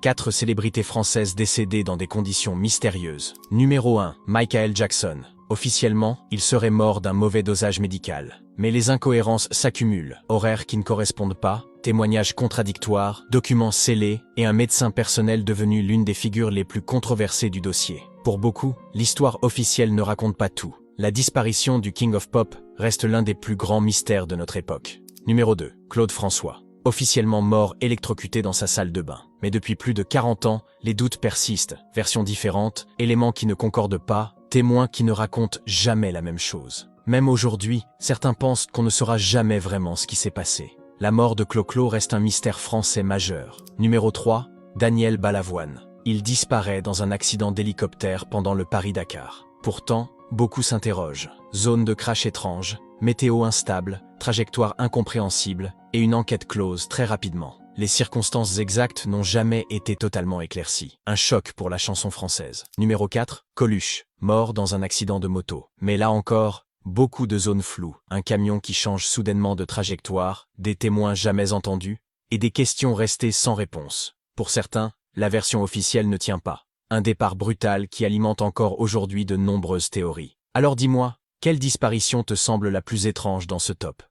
4 célébrités françaises décédées dans des conditions mystérieuses. Numéro 1. Michael Jackson. Officiellement, il serait mort d'un mauvais dosage médical. Mais les incohérences s'accumulent. Horaires qui ne correspondent pas, témoignages contradictoires, documents scellés et un médecin personnel devenu l'une des figures les plus controversées du dossier. Pour beaucoup, l'histoire officielle ne raconte pas tout. La disparition du King of Pop reste l'un des plus grands mystères de notre époque. Numéro 2. Claude François. Officiellement mort électrocuté dans sa salle de bain. Mais depuis plus de 40 ans, les doutes persistent, versions différentes, éléments qui ne concordent pas, témoins qui ne racontent jamais la même chose. Même aujourd'hui, certains pensent qu'on ne saura jamais vraiment ce qui s'est passé. La mort de Clo-Clo reste un mystère français majeur. Numéro 3. Daniel Balavoine. Il disparaît dans un accident d'hélicoptère pendant le Paris-Dakar. Pourtant, beaucoup s'interrogent. Zone de crash étrange, météo instable, trajectoire incompréhensible et une enquête close très rapidement. Les circonstances exactes n'ont jamais été totalement éclaircies. Un choc pour la chanson française. Numéro 4. Coluche, mort dans un accident de moto. Mais là encore, beaucoup de zones floues. Un camion qui change soudainement de trajectoire, des témoins jamais entendus et des questions restées sans réponse. Pour certains, la version officielle ne tient pas. Un départ brutal qui alimente encore aujourd'hui de nombreuses théories. Alors dis-moi, quelle disparition te semble la plus étrange dans ce top ?